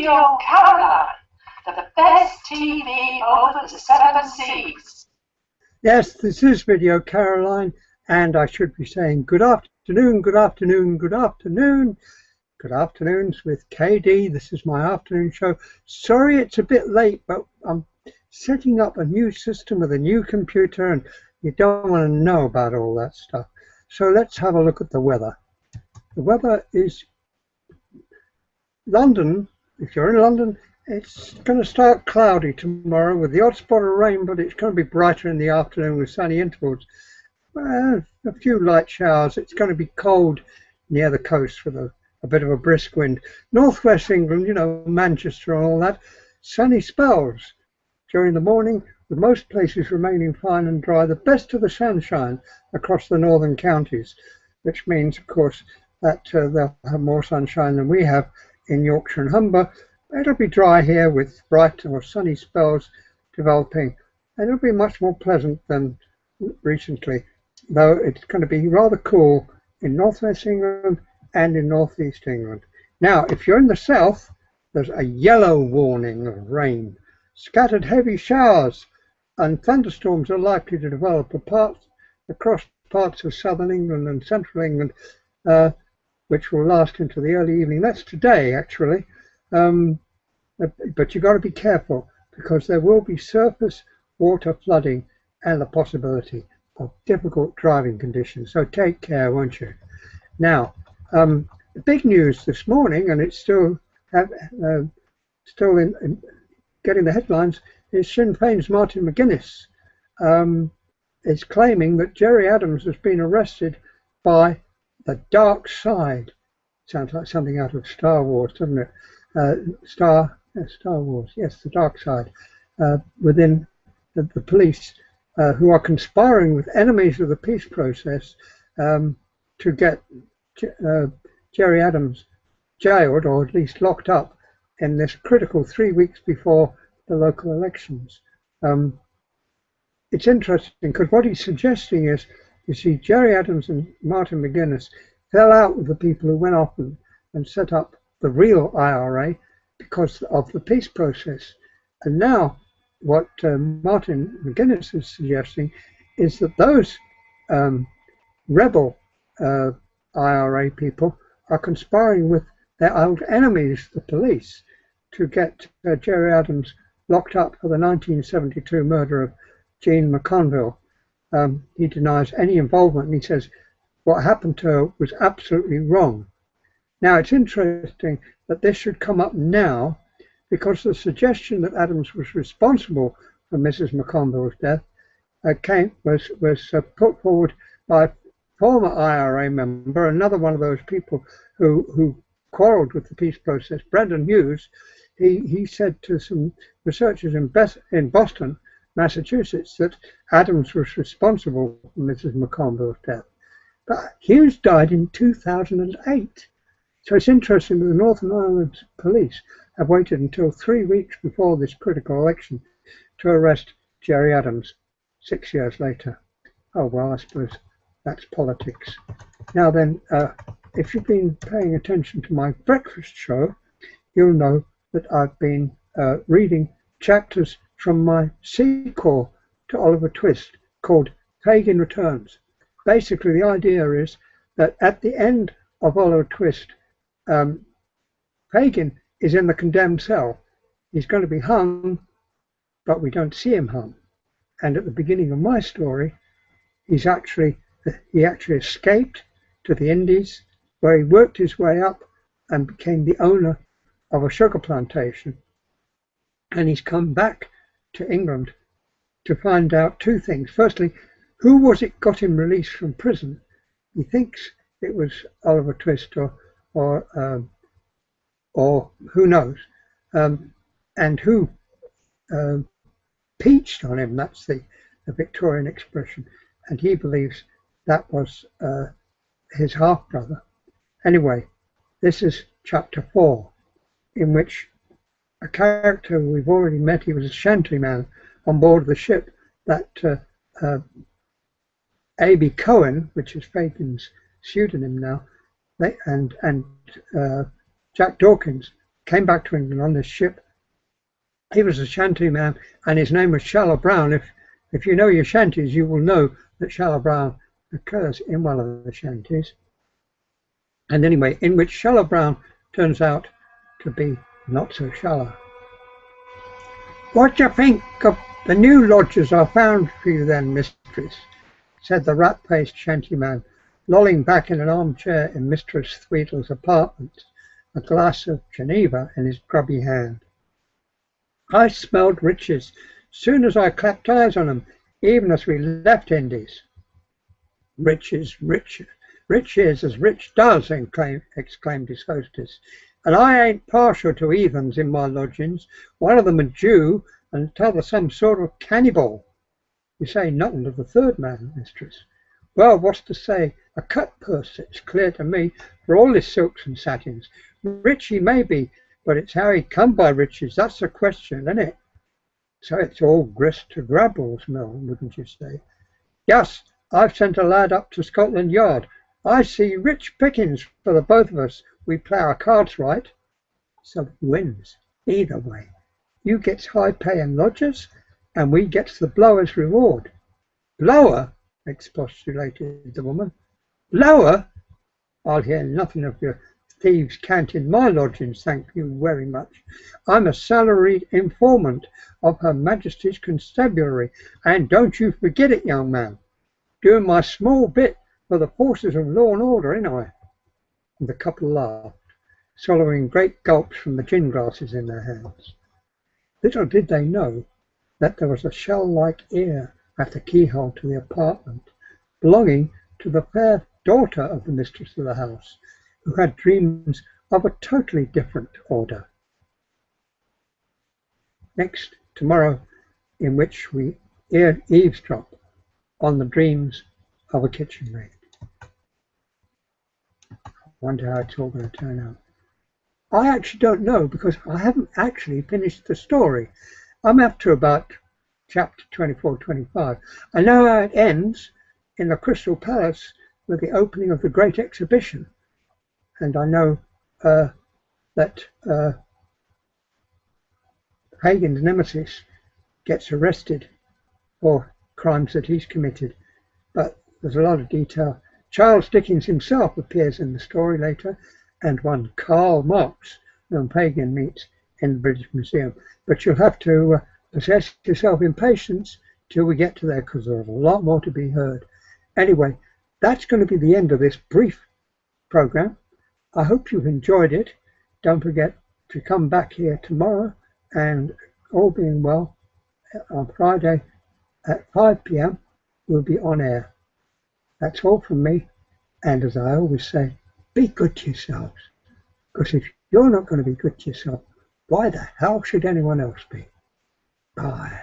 Radio Caroline, the best TV over the seven seas. Yes, this is Radio Caroline, and I should be saying good afternoon, good afternoon, good afternoon. Good afternoons with KD. This is my afternoon show. Sorry it's a bit late, but I'm setting up a new system with a new computer, and you don't want to know about all that stuff. So let's have a look at the weather. The weather is London. If you're in London, it's going to start cloudy tomorrow with the odd spot of rain, but it's going to be brighter in the afternoon with sunny intervals. A few light showers. It's going to be cold near the coast with a bit of a brisk wind. Northwest England, you know, Manchester and all that, sunny spells during the morning, with most places remaining fine and dry. The best of the sunshine across the northern counties, which means, of course, that they'll have more sunshine than we have in Yorkshire and Humber. It'll be dry here with bright or sunny spells developing, and it'll be much more pleasant than recently, though it's going to be rather cool in northwest England and in northeast England. Now, if you're in the south, there's a yellow warning of rain. Scattered heavy showers and thunderstorms are likely to develop across parts of southern England and central England, which will last into the early evening. That's today, actually. But you've got to be careful, because there will be surface water flooding and the possibility of difficult driving conditions. So take care, won't you? Now, the big news this morning, and it's still in getting the headlines, is Sinn Féin's Martin McGuinness is claiming that Gerry Adams has been arrested by the dark side. Sounds like something out of Star Wars, doesn't it? Star Wars, yes, the dark side, within the police, who are conspiring with enemies of the peace process to get Gerry Adams jailed, or at least locked up, in this critical 3 weeks before the local elections. It's interesting, because what he's suggesting is, you see, Gerry Adams and Martin McGuinness fell out with the people who went off and set up the real IRA because of the peace process. And now what Martin McGuinness is suggesting is that those rebel IRA people are conspiring with their old enemies, the police, to get Gerry Adams locked up for the 1972 murder of Jean McConville. He denies any involvement, and he says what happened to her was absolutely wrong. Now, it's interesting that this should come up now, because the suggestion that Adams was responsible for Mrs. McConville's death was put forward by a former IRA member, another one of those people who quarrelled with the peace process, Brendan Hughes. He said to some researchers in Boston, Massachusetts, that Adams was responsible for Mrs. McConville's death. But Hughes died in 2008. So it's interesting that the Northern Ireland police have waited until 3 weeks before this critical election to arrest Gerry Adams 6 years later. Oh, well, I suppose that's politics. Now then, if you've been paying attention to my breakfast show, you'll know that I've been reading chapters from my sequel to Oliver Twist called Fagin Returns. Basically, the idea is that at the end of Oliver Twist, Fagin is in the condemned cell. He's going to be hung, but we don't see him hung. And at the beginning of my story, he actually escaped to the Indies, where he worked his way up and became the owner of a sugar plantation. And he's come back to England to find out two things. Firstly, who was it got him released from prison? He thinks it was Oliver Twist or who knows, and who peached on him. That's the Victorian expression, and he believes that was his half-brother. Anyway, this is chapter 4, in which a character we've already met, he was a shantyman on board the ship that A.B. Cohen, which is Fagin's pseudonym now, and Jack Dawkins came back to England on this ship. He was a shanty man, and his name was Shallow Brown. If you know your shanties, you will know that Shallow Brown occurs in one of the shanties. And anyway, in which Shallow Brown turns out to be not so shallow. "What do you think of the new lodgers I found for you then, mistress?" said the rat-faced shantyman, lolling back in an armchair in Mistress Thweedle's apartment, a glass of Geneva in his grubby hand. "I smelled riches soon as I clapped eyes on 'em, even as we left Indies." "Riches, riches, rich is as rich does," exclaimed his hostess, "and I ain't partial to heathens in my lodgings. One of them a Jew, and t'other some sort of cannibal." "You say nothing of the third man, mistress." "Well, what's to say? A cut purse, it's clear to me, for all his silks and satins. Rich he may be, but it's how he come by riches, that's the question, isn't it?" "So it's all grist to Grabble's mill, wouldn't you say?" "Yes, I've sent a lad up to Scotland Yard. I see rich pickings for the both of us. We play our cards right, so it wins either way. You gets high pay and lodgers, and we gets the blower's reward." "Blower?" expostulated the woman. "Blower? I'll hear nothing of your thieves' cant in my lodgings, thank you very much. I'm a salaried informant of Her Majesty's Constabulary, and don't you forget it, young man. Doing my small bit for the forces of law and order, ain't I?" And the couple laughed, swallowing great gulps from the gin glasses in their hands. Little did they know that there was a shell-like ear at the keyhole to the apartment, belonging to the fair daughter of the mistress of the house, who had dreams of a totally different order. Next, tomorrow, in which we eavesdrop on the dreams of a kitchen maid. I wonder how it's all going to turn out. I actually don't know, because I haven't actually finished the story. I'm up to about chapter 24, 25. I know how it ends in the Crystal Palace with the opening of the Great Exhibition. And I know that Hagen's nemesis gets arrested for crimes that he's committed. But there's a lot of detail. Charles Dickens himself appears in the story later, and one Karl Marx, whom Hagen meets in the British Museum. But you'll have to possess yourself in patience till we get to there, because there's a lot more to be heard. Anyway, that's going to be the end of this brief program. I hope you've enjoyed it. Don't forget to come back here tomorrow, and all being well, on Friday at 5 p.m. we'll be on air. That's all from me, and as I always say, be good to yourselves, because if you're not going to be good to yourself, why the hell should anyone else be? Bye.